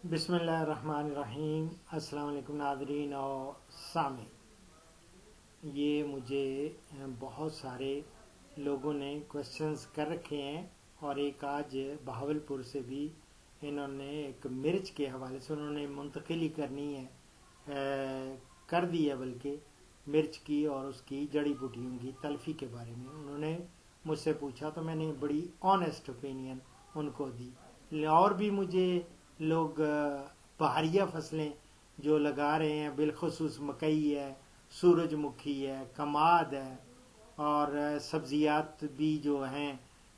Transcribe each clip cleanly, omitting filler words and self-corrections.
بسم اللہ الرحمن الرحیم۔ السلام علیکم ناظرین اور سامعین۔ یہ مجھے بہت سارے لوگوں نے کوشچنز کر رکھے ہیں، اور ایک آج بہاولپور سے بھی انہوں نے ایک مرچ کے حوالے سے انہوں نے منتقلی کرنی ہے، کر دی ہے، بلکہ مرچ کی اور اس کی جڑی بوٹیوں کی تلفی کے بارے میں انہوں نے مجھ سے پوچھا، تو میں نے بڑی آنیسٹ اوپینین ان کو دی۔ اور بھی مجھے لوگ بہاریہ فصلیں جو لگا رہے ہیں، بالخصوص مکئی ہے، سورج مکھی ہے، کماد ہے، اور سبزیات بھی جو ہیں،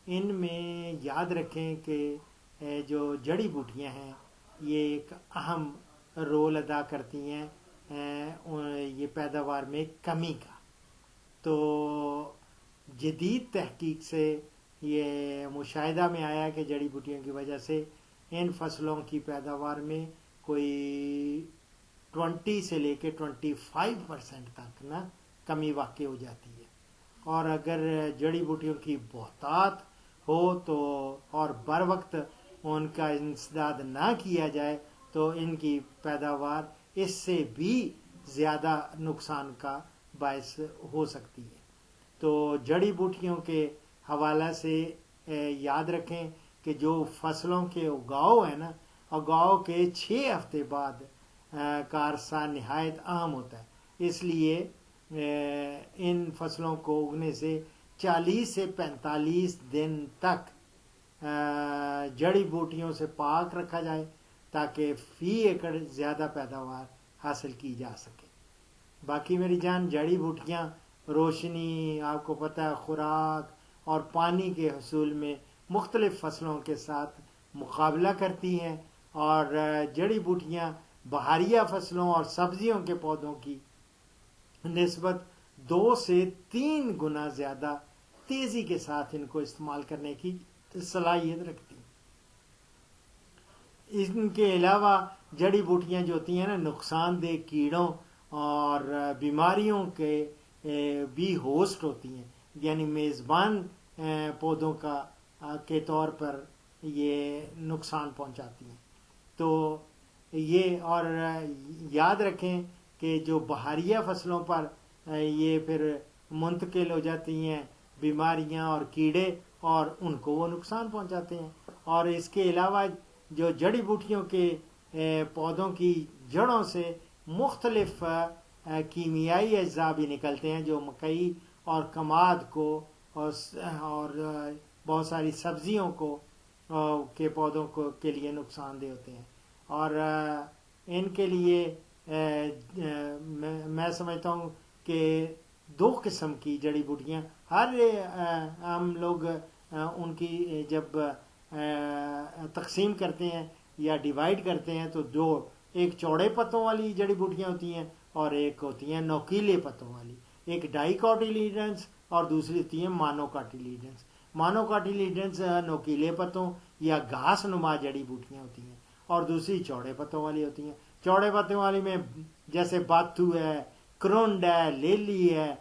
ان میں یاد رکھیں کہ جو جڑی بوٹیاں ہیں یہ ایک اہم رول ادا کرتی ہیں یہ پیداوار میں کمی کا۔ تو جدید تحقیق سے یہ مشاہدہ میں آیا کہ جڑی بوٹیوں کی وجہ سے ان فصلوں کی پیداوار میں کوئی 20 سے لے کے 25% تک نا کمی واقع ہو جاتی ہے، اور اگر جڑی بوٹیوں کی بہتات ہو تو اور بر وقت ان کا انسداد نہ کیا جائے تو ان کی پیداوار اس سے بھی زیادہ نقصان کا باعث ہو سکتی ہے۔ تو جڑی بوٹیوں کے حوالہ سے یاد رکھیں کہ جو فصلوں کے اگاؤ ہے نا، اگاؤ کے 6 ہفتے بعد کا عرصہ نہایت اہم ہوتا ہے۔ اس لیے ان فصلوں کو اگنے سے 40 سے 45 دن تک جڑی بوٹیوں سے پاک رکھا جائے تاکہ فی ایکڑ زیادہ پیداوار حاصل کی جا سکے۔ باقی میری جان، جڑی بوٹیاں روشنی، آپ کو پتہ ہے، خوراک اور پانی کے حصول میں مختلف فصلوں کے ساتھ مقابلہ کرتی ہیں، اور جڑی بوٹیاں بہاریہ فصلوں اور سبزیوں کے پودوں کی نسبت 2 سے 3 گنا زیادہ تیزی کے ساتھ ان کو استعمال کرنے کی صلاحیت رکھتی ہیں۔ ان کے علاوہ جڑی بوٹیاں جو ہوتی ہیں نا، نقصان دہ کیڑوں اور بیماریوں کے بھی ہوسٹ ہوتی ہیں، یعنی میزبان پودوں کے طور پر یہ نقصان پہنچاتی ہیں۔ تو یہ، اور یاد رکھیں کہ جو بہاریہ فصلوں پر یہ پھر منتقل ہو جاتی ہیں بیماریاں اور کیڑے، اور ان کو وہ نقصان پہنچاتے ہیں۔ اور اس کے علاوہ جو جڑی بوٹیوں کے پودوں کی جڑوں سے مختلف کیمیائی اجزاء بھی نکلتے ہیں جو مکئی اور کماد کو اور بہت ساری سبزیوں کو کے پودوں کو کے لیے نقصان دہ ہوتے ہیں۔ اور ان کے لیے میں سمجھتا ہوں کہ 2 قسم کی جڑی بوٹیاں ہم لوگ ان کی جب تقسیم کرتے ہیں یا ڈیوائیڈ کرتے ہیں تو 2، ایک چوڑے پتوں والی جڑی بوٹیاں ہوتی ہیں اور ایک ہوتی ہیں نوکیلے پتوں والی، ایک ڈائی کاٹیلیڈنس اور دوسری ہوتی ہیں مانو کاٹیلیڈنس۔ مانو کاٹیلیڈنس نوکیلے پتوں یا گھاس نما جڑی بوٹیاں ہوتی ہیں، اور دوسری چوڑے پتوں والی ہوتی ہیں۔ چوڑے پتوں والی میں جیسے باتو ہے، کرنڈ ہے، لیلی ہے،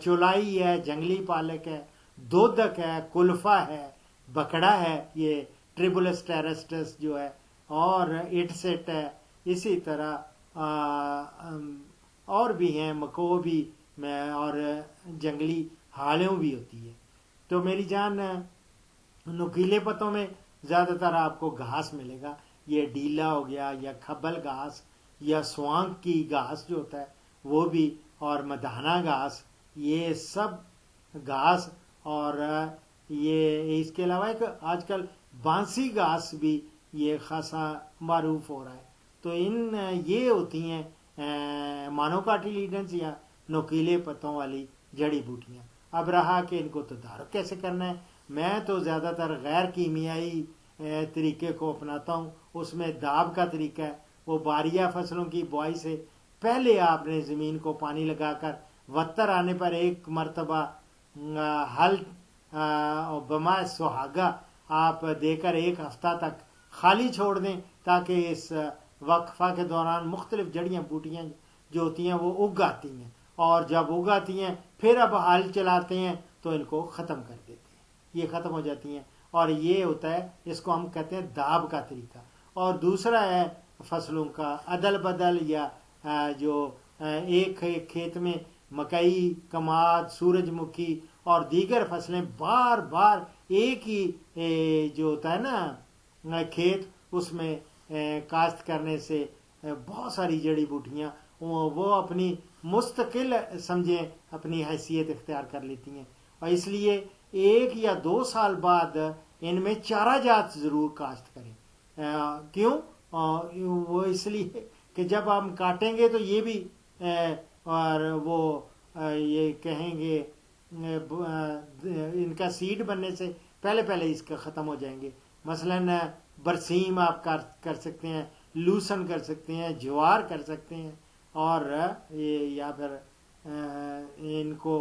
چولائی ہے، جنگلی پالک ہے، دودک ہے، کلفا ہے، بکڑا ہے، یہ ٹریبولس ٹیرسٹس جو ہے، اور اٹسٹ ہے، اسی طرح اور بھی ہیں، مکو بھی میں، اور جنگلی ہالیوں بھی ہوتی ہے۔ تو میری جان، نوکیلے پتوں میں زیادہ تر آپ کو گھاس ملے گا، یہ ڈیلا ہو گیا یا کھبل گھاس یا سوانگ کی گھاس جو ہوتا ہے وہ بھی، اور مدھانا گھاس، یہ سب گھاس، اور یہ اس کے علاوہ ایک آج کل بانسی گھاس بھی یہ خاصا معروف ہو رہا ہے۔ تو یہ ہوتی ہیں مانو کاٹیلیڈنس یا نوکیلے پتوں والی جڑی بوٹیاں۔ اب رہا کہ ان کو تدارک کیسے کرنا ہے، میں تو زیادہ تر غیر کیمیائی طریقے کو اپناتا ہوں۔ اس میں داب کا طریقہ ہے، وہ بہاریہ فصلوں کی بوائی سے پہلے آپ نے زمین کو پانی لگا کر وتر آنے پر ایک مرتبہ ہل بما سہاگا آپ دے کر 1 ہفتہ تک خالی چھوڑ دیں، تاکہ اس وقفہ کے دوران مختلف جڑیاں بوٹیاں جو ہوتی ہیں وہ اگ آتی ہیں، اور جب اگ آتی ہیں پھر اب ہل چلاتے ہیں تو ان کو ختم کر دیتے ہیں، یہ ختم ہو جاتی ہیں۔ اور یہ ہوتا ہے، اس کو ہم کہتے ہیں داب کا طریقہ۔ اور دوسرا ہے فصلوں کا عدل بدل، یا جو ایک کھیت میں مکئی، کماد، سورج مکھی اور دیگر فصلیں بار بار ایک ہی جو ہوتا ہے نا کھیت، اس میں کاشت کرنے سے بہت ساری جڑی بوٹیاں وہ اپنی مستقل سمجھیں اپنی حیثیت اختیار کر لیتی ہیں، اور اس لیے 1 یا 2 سال بعد ان میں چارہ جات ضرور کاشت کریں۔ کیوں؟ وہ اس لیے کہ جب ہم کاٹیں گے تو یہ بھی اور وہ یہ کہیں گے ان کا سیڈ بننے سے پہلے اس کا ختم ہو جائیں گے۔ مثلاً برسیم آپ کر سکتے ہیں، لوسن کر سکتے ہیں، جوار کر سکتے ہیں، اور یا پھر ان کو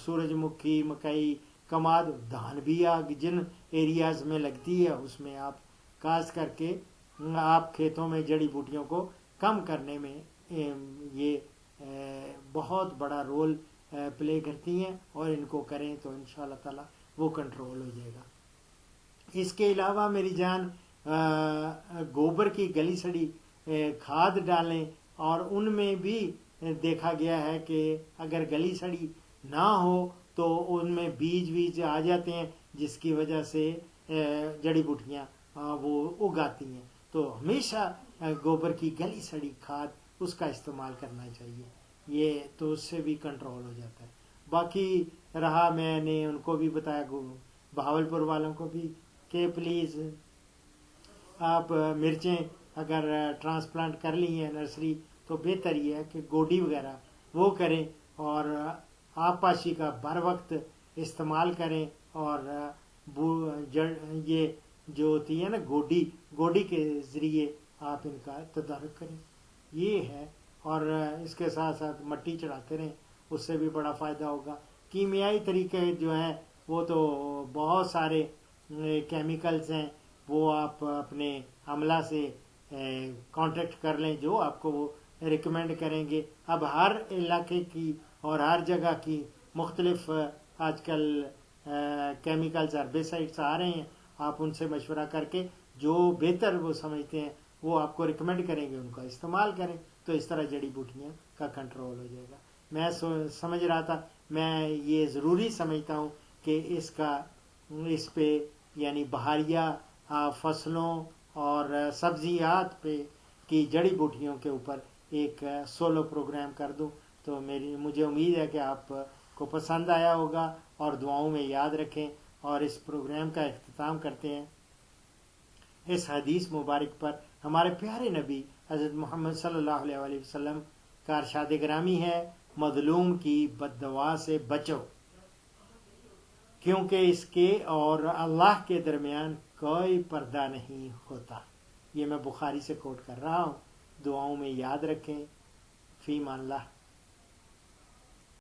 سورج مکھی، مکئی، کماد، دھان بھی جن ایریاز میں لگتی ہے اس میں آپ کاشت کر کے آپ کھیتوں میں جڑی بوٹیوں کو کم کرنے میں یہ بہت بڑا رول پلے کرتی ہیں، اور ان کو کریں تو انشاءاللہ تعالی وہ کنٹرول ہو جائے گا۔ اس کے علاوہ میری جان گوبر کی گلی سڑی کھاد ڈالیں، اور ان میں بھی دیکھا گیا ہے کہ اگر گلی سڑی نہ ہو تو ان میں بیج آ جاتے ہیں، جس کی وجہ سے جڑی بوٹیاں وہ اگاتی ہیں۔ تو ہمیشہ گوبر کی گلی سڑی کھاد اس کا استعمال کرنا چاہیے، یہ تو اس سے بھی کنٹرول ہو جاتا ہے۔ باقی رہا، میں نے ان کو بھی بتایا بہاولپور والوں کو بھی کہ پلیز آپ مرچیں اگر ٹرانسپلانٹ کر لی ہیں نرسری تو بہتر یہ ہے کہ گوڈی وغیرہ وہ کریں، اور آب پاشی کا بر وقت استعمال کریں، اور یہ جو ہوتی ہے نا گوڈی کے ذریعے آپ ان کا تدارک کریں، یہ ہے۔ اور اس کے ساتھ ساتھ مٹی چڑھاتے رہیں، اس سے بھی بڑا فائدہ ہوگا۔ کیمیائی طریقے جو ہیں وہ تو بہت سارے کیمیکلز ہیں، وہ آپ اپنے عملہ سے کانٹیکٹ کر لیں جو آپ کو وہ ریکمینڈ کریں گے۔ اب ہر علاقے کی اور ہر جگہ کی مختلف آج کل کیمیکلز ہربیسائڈس آ رہے ہیں، آپ ان سے مشورہ کر کے جو بہتر وہ سمجھتے ہیں وہ آپ کو ریکمینڈ کریں گے، ان کا استعمال کریں، تو اس طرح جڑی بوٹیاں کا کنٹرول ہو جائے گا۔ میں سمجھ رہا تھا، میں یہ ضروری سمجھتا ہوں کہ اس پہ یعنی بہاریہ فصلوں اور سبزیات پہ کی جڑی بوٹیوں کے اوپر ایک سولو پروگرام کر دوں، تو مجھے امید ہے کہ آپ کو پسند آیا ہوگا، اور دعاؤں میں یاد رکھیں۔ اور اس پروگرام کا اختتام کرتے ہیں اس حدیث مبارک پر۔ ہمارے پیارے نبی حضرت محمد صلی اللہ علیہ وآلہ وسلم کا ارشاد گرامی ہے، مظلوم کی بد دعا سے بچو، کیونکہ اس کے اور اللہ کے درمیان کوئی پردہ نہیں ہوتا۔ یہ میں بخاری سے کوٹ کر رہا ہوں، دعاؤں میں یاد رکھیں۔ فی امان اللہ۔